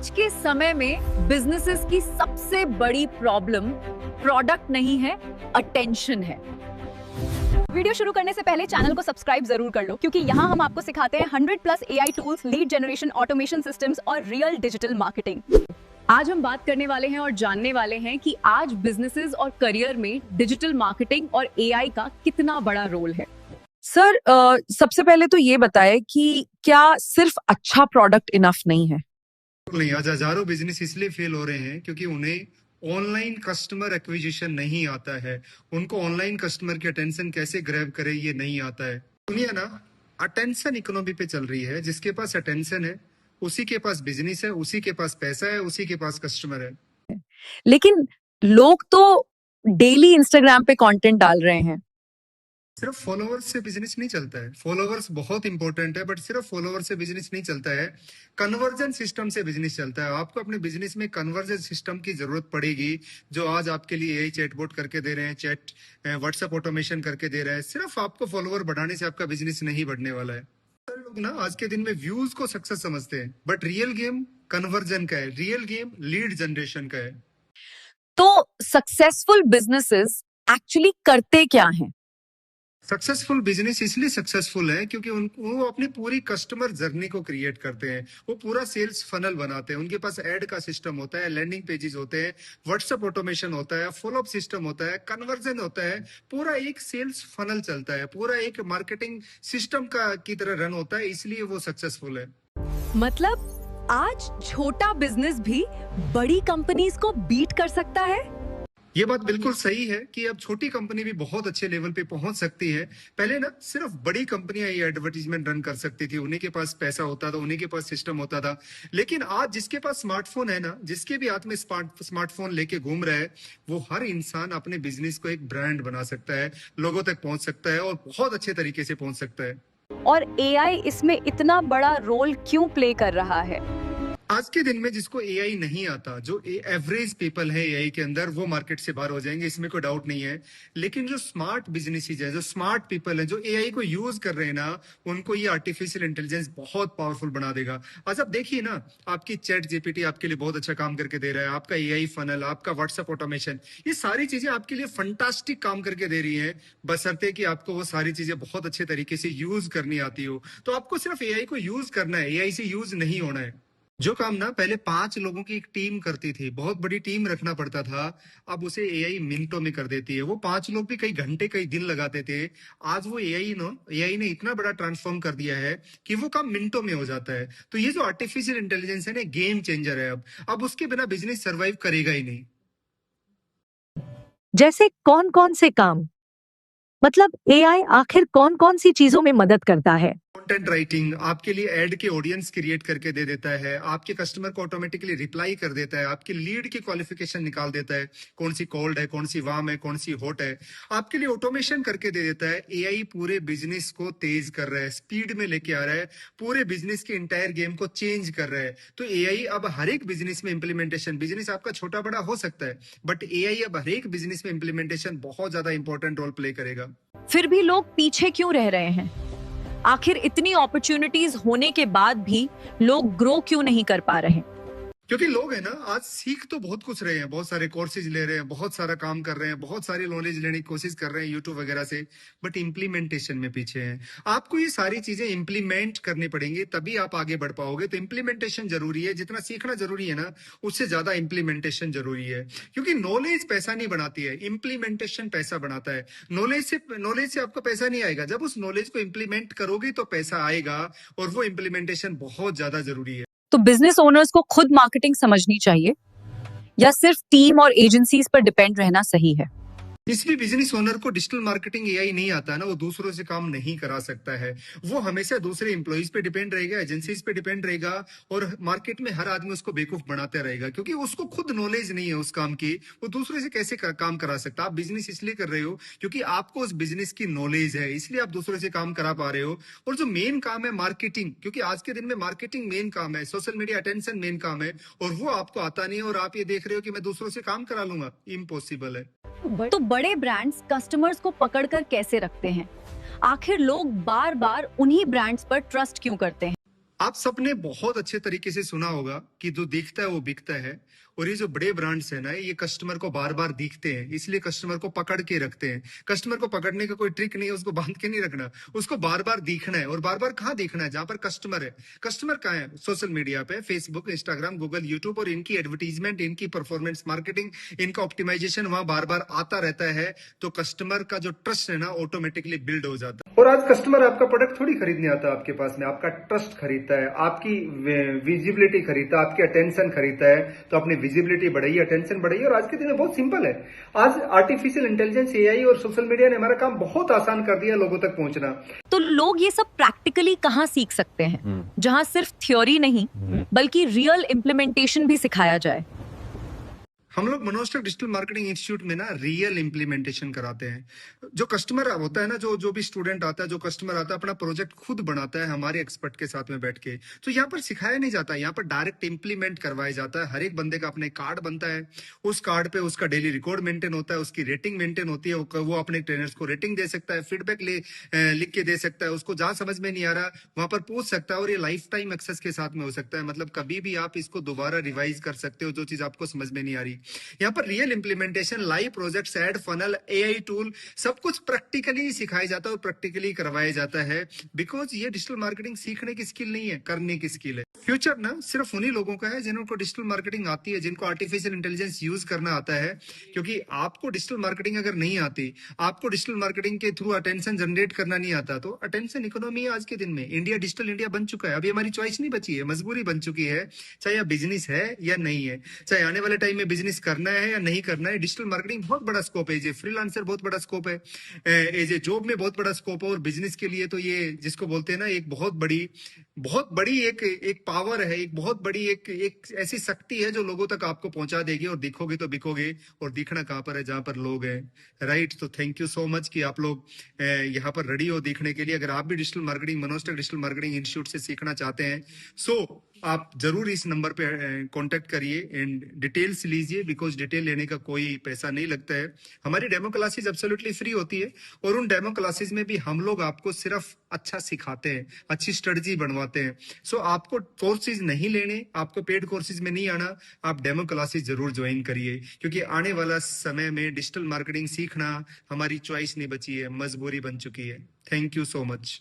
आज के समय में बिजनेसेस की सबसे बड़ी प्रॉब्लम प्रोडक्ट नहीं है, अटेंशन है। वीडियो शुरू करने से पहले चैनल को सब्सक्राइब जरूर कर लो, क्योंकि यहाँ हम आपको सिखाते हैं 100+ AI tools, lead generation, automation systems और रियल डिजिटल मार्केटिंग। आज हम बात करने वाले हैं और जानने वाले हैं कि आज बिजनेसेस और करियर में डिजिटल मार्केटिंग और AI का कितना बड़ा रोल है। सर, सबसे पहले तो ये बताएं कि क्या सिर्फ अच्छा प्रोडक्ट इनफ नहीं है? नहीं, आज हजारों बिजनेस इसलिए फेल हो रहे हैं क्योंकि उन्हें ऑनलाइन कस्टमर एक्विजिशन नहीं आता है। उनको ऑनलाइन कस्टमर की अटेंशन कैसे ग्रैब करे ये नहीं आता है। दुनिया ना अटेंशन इकोनॉमी पे चल रही है। जिसके पास अटेंशन है उसी के पास बिजनेस है, उसी के पास पैसा है, उसी के पास कस्टमर है। लेकिन लोग तो डेली इंस्टाग्राम पे कंटेंट डाल रहे हैं। सिर्फ फॉलोअर्स से बिजनेस नहीं चलता है। फॉलोअर्स बहुत इंपॉर्टेंट है, बट सिर्फ फॉलोअर्स से बिजनेस नहीं चलता है। कन्वर्जन सिस्टम से बिजनेस चलता है। आपको अपने बिजनेस में कन्वर्जन सिस्टम की जरूरत पड़ेगी, जो आज आपके लिए यही चैटबॉट करके दे रहे हैं, चैट व्हाट्सएप ऑटोमेशन करके दे रहे हैं। सिर्फ आपको फॉलोअर बढ़ाने से आपका बिजनेस नहीं बढ़ने वाला है। लोग ना आज के दिन में व्यूज को सक्सेस समझते हैं, बट रियल गेम कन्वर्जन का है, रियल गेम लीड जनरेशन का है। तो सक्सेसफुल बिजनेसेस एक्चुअली करते क्या हैं? सक्सेसफुल बिजनेस इसलिए सक्सेसफुल है क्योंकि वो अपनी पूरी कस्टमर जर्नी को क्रिएट करते हैं। वो पूरा सेल्स फनल बनाते हैं। उनके पास एड का सिस्टम होता है, लैंडिंग पेजेस होते हैं, व्हाट्सएप ऑटोमेशन होता है, फॉलोअप सिस्टम होता है, कन्वर्जन होता है। पूरा एक सेल्स फनल चलता है, पूरा एक मार्केटिंग सिस्टम की तरह रन होता है, इसलिए वो सक्सेसफुल है। मतलब आज छोटा बिजनेस भी बड़ी कंपनीज को बीट कर सकता है। ये बात बिल्कुल सही है कि अब छोटी कंपनी भी बहुत अच्छे लेवल पे पहुंच सकती है। पहले ना सिर्फ बड़ी कंपनियां ये एडवर्टीजमेंट रन कर सकती थी। उन्हीं के पास पैसा होता था, उन्हीं के पास सिस्टम होता था। लेकिन आज जिसके पास स्मार्टफोन है ना, जिसके भी हाथ में स्मार्टफोन लेके घूम रहा है, वो हर इंसान अपने बिजनेस को एक ब्रांड बना सकता है, लोगों तक पहुंच सकता है और बहुत अच्छे तरीके से पहुंच सकता है। और AI इसमें इतना बड़ा रोल क्यों प्ले कर रहा है? आज के दिन में जिसको एआई नहीं आता, जो एवरेज पीपल है एआई के अंदर, वो मार्केट से बाहर हो जाएंगे, इसमें कोई डाउट नहीं है। लेकिन जो स्मार्ट बिजनेसेस है, जो स्मार्ट पीपल है, जो एआई को यूज कर रहे हैं ना, उनको ये आर्टिफिशियल इंटेलिजेंस बहुत पावरफुल बना देगा। आज आप देखिए ना, आपकी चैट जीपीटी आपके लिए बहुत अच्छा काम करके दे रहा है, आपका एआई फनल, आपका व्हाट्सएप ऑटोमेशन, ये सारी चीजें आपके लिए फंटास्टिक काम करके दे रही है, बशर्ते कि आपको वो सारी चीजें बहुत अच्छे तरीके से यूज करनी आती हो। तो आपको सिर्फ एआई को यूज करना है, एआई से यूज नहीं होना है। जो काम ना पहले 5 लोगों की एक टीम करती थी, बहुत बड़ी टीम रखना पड़ता था, अब उसे एआई मिनटों में कर देती है। वो 5 लोग भी कई घंटे कई दिन लगाते थे, आज वो एआई ने इतना बड़ा ट्रांसफॉर्म कर दिया है कि वो काम मिनटों में हो जाता है। तो ये जो आर्टिफिशियल इंटेलिजेंस है ना, गेम चेंजर है। अब उसके बिना बिजनेस सर्वाइव करेगा ही नहीं। जैसे कौन कौन से काम, मतलब AI आखिर कौन कौन सी चीजों में मदद करता है? कंटेंट राइटिंग आपके लिए एड के ऑडियंस क्रिएट करके दे देता है, आपके कस्टमर को ऑटोमेटिकली रिप्लाई कर देता है, आपके लीड की क्वालिफिकेशन निकाल देता है, कौन सी कोल्ड है, कौन सी वार्म है, कौन सी हॉट है, आपके लिए ऑटोमेशन करके दे देता है। एआई पूरे बिजनेस को तेज कर रहा है, स्पीड में लेके आ रहा है, पूरे बिजनेस के इंटायर गेम को चेंज कर रहा है। तो एआई अब हर एक बिजनेस में इम्प्लीमेंटेशन, बिजनेस आपका छोटा बड़ा हो सकता है, बट एआई अब हर एक बिजनेस में इम्प्लीमेंटेशन बहुत ज्यादा इंपॉर्टेंट रोल प्ले करेगा। फिर भी लोग पीछे क्यों रह रहे हैं? आखिर इतनी अपॉर्चुनिटीज होने के बाद भी लोग ग्रो क्यों नहीं कर पा रहे? क्योंकि लोग है ना आज सीख तो बहुत कुछ रहे हैं, बहुत सारे कोर्सेज ले रहे हैं, बहुत सारा काम कर रहे हैं, बहुत सारी नॉलेज लेने की कोशिश कर रहे हैं यूट्यूब वगैरह से, बट इम्प्लीमेंटेशन में पीछे हैं। आपको ये सारी चीजें इम्प्लीमेंट करनी पड़ेंगी, तभी आप आगे बढ़ पाओगे। तो इम्प्लीमेंटेशन जरूरी है। जितना सीखना जरूरी है ना, उससे ज्यादा इम्प्लीमेंटेशन जरूरी है। क्योंकि नॉलेज पैसा नहीं बनाती है, इम्प्लीमेंटेशन पैसा बनाता है। नॉलेज से आपका पैसा नहीं आएगा। जब उस नॉलेज को इम्प्लीमेंट करोगे तो पैसा आएगा, और वो इम्प्लीमेंटेशन बहुत ज्यादा जरूरी है। तो बिजनेस ओनर्स को खुद मार्केटिंग समझनी चाहिए या सिर्फ टीम और एजेंसीज पर डिपेंड रहना सही है? जिस भी बिजनेस ओनर को डिजिटल मार्केटिंग एआई नहीं आता है ना, वो दूसरों से काम नहीं करा सकता है। वो हमेशा दूसरे एम्प्लॉइज पे डिपेंड रहेगा, एजेंसीज पे डिपेंड रहेगा, और मार्केट में हर आदमी उसको बेवकूफ बनाता रहेगा, क्योंकि उसको खुद नॉलेज नहीं है उस काम की। वो दूसरे से कैसे काम करा सकता? आप बिजनेस इसलिए कर रहे हो क्योंकि आपको उस बिजनेस की नॉलेज है, इसलिए आप दूसरे से काम करा पा रहे हो। और जो मेन काम है मार्केटिंग, क्योंकि आज के दिन में मार्केटिंग मेन काम है, सोशल मीडिया अटेंशन मेन काम है, और वो आपको आता नहीं है, और आप ये देख रहे हो कि मैं दूसरों से काम करा लूंगा। इम्पॉसिबल है। तो बड़े ब्रांड्स कस्टमर्स को पकड़कर कैसे रखते हैं? आखिर लोग बार बार उन्हीं ब्रांड्स पर ट्रस्ट क्यों करते हैं? आप सबने बहुत अच्छे तरीके से सुना होगा कि जो दिखता है वो बिकता है। और ये जो बड़े ब्रांड्स है ना, ये कस्टमर को बार बार दिखते हैं, इसलिए कस्टमर को पकड़ के रखते हैं। कस्टमर को पकड़ने का कोई ट्रिक नहीं है, उसको बांध के नहीं रखना, उसको बार बार दिखना है। और बार बार कहाँ दिखना है? जहां पर कस्टमर है। कस्टमर कहाँ है? सोशल मीडिया पे, फेसबुक, इंस्टाग्राम, गूगल, यूट्यूब। और इनकी एडवर्टीजमेंट, इनकी परफॉर्मेंस मार्केटिंग, इनका ऑप्टिमाइजेशन वहां बार बार आता रहता है। तो कस्टमर का जो ट्रस्ट है ना, ऑटोमेटिकली बिल्ड हो जाता है। और आज कस्टमर आपका प्रोडक्ट थोड़ी खरीदने आता है आपके पास में, आपका ट्रस्ट खरीदता है, आपकी विजिबिलिटी खरीदता है, आपकी अटेंशन खरीदता है। तो अपनी विजिबिलिटी बढ़ाइए, अटेंशन बढ़ाइए। और आज के दिन में बहुत सिंपल है। आज आर्टिफिशियल इंटेलिजेंस, एआई और सोशल मीडिया ने हमारा काम बहुत आसान कर दिया, लोगों तक पहुंचना। तो लोग ये सब प्रैक्टिकली कहाँ सीख सकते हैं, जहाँ सिर्फ थ्योरी नहीं बल्कि रियल इम्प्लीमेंटेशन भी सिखाया जाए? हम लोग मनोस्टक डिजिटल मार्केटिंग इंस्टीट्यूट में ना रियल इंप्लीमेंटेशन कराते हैं। जो कस्टमर होता है ना, जो भी स्टूडेंट आता है, जो कस्टमर आता है, अपना प्रोजेक्ट खुद बनाता है हमारे एक्सपर्ट के साथ में बैठ के। तो यहाँ पर सिखाया नहीं जाता, यहाँ पर डायरेक्ट इंप्लीमेंट करवाया जाता है। हर एक बंदे का अपने कार्ड बनता है, उस कार्ड पे उसका डेली रिकॉर्ड मेंटेन होता है, उसकी रेटिंग मेंटेन होती है। वो अपने ट्रेनर्स को रेटिंग दे सकता है, फीडबैक लिख के दे सकता है। उसको जहां समझ में नहीं आ रहा वहां पर पूछ सकता है। और ये लाइफ टाइम एक्सेस के साथ में हो सकता है, मतलब कभी भी आप इसको दोबारा रिवाइज कर सकते हो जो चीज आपको समझ में नहीं आ रही। यहाँ पर real implementation, live projects, ad funnel, AI tool, सब कुछ प्रैक्टिकली सिखाया जाता है और प्रैक्टिकली करवाया जाता है। बिकॉज ये डिजिटल मार्केटिंग सीखने की स्किल नहीं है, करने की स्किल है। फ्यूचर ना सिर्फ उन्हीं लोगों का है जिनको डिजिटल मार्केटिंग आती है, जिनको आर्टिफिशियल इंटेलिजेंस यूज करना आता है। क्योंकि आपको डिजिटल मार्केटिंग अगर नहीं आती, आपको डिजिटल मार्केटिंग के थ्रू अटेंशन जनरेट करना नहीं आता, तो अटेंशन इकोनॉमी है आज के दिन में। इंडिया डिजिटल इंडिया बन चुका है। अभी हमारी चॉइस नहीं बची है, मजबूरी बन चुकी है। चाहे आप बिजनेस है या नहीं है, चाहे आने वाले टाइम में बिजनेस करना है या नहीं करना है, डिजिटल मार्केटिंग बहुत बड़ा स्कोप है। ये फ्रीलांसर बहुत बड़ा स्कोप है, एज ए जॉब में बहुत बड़ा स्कोप है। और बिजनेस के लिए तो ये जिसको बोलते हैं ना, एक बहुत बड़ी एक पावर है, एक बहुत बड़ी एक ऐसी शक्ति है जो लोगों तक आपको पहुंचा देगी। और दिखोगे तो बिकोगे। और दिखना कहां पर है? जहां पर लोग हैं, राइट। तो थैंक यू सो मच कि आप लोग यहाँ पर रेडी हो दिखने के लिए। अगर आप भी डिजिटल मार्केटिंग, मनोस्टक डिजिटल मार्केटिंग इंस्टीट्यूट से सीखना चाहते हैं, सो आप जरूर इस नंबर पे कांटेक्ट करिए एंड डिटेल्स लीजिए। बिकॉज डिटेल लेने का कोई पैसा नहीं लगता है। हमारी डेमो क्लासेस एब्सोल्युटली फ्री होती है। और उन डेमो क्लासेस में भी हम लोग आपको सिर्फ अच्छा सिखाते हैं, अच्छी स्ट्रेटजी बनवाते हैं। सो आपको कोर्सेज नहीं लेने, आपको पेड कोर्सेज में नहीं आना, आप डेमो क्लासेस जरूर ज्वाइन करिए। क्योंकि आने वाला समय में डिजिटल मार्केटिंग सीखना हमारी चॉइस नहीं बची है, मजबूरी बन चुकी है। Thank you so much.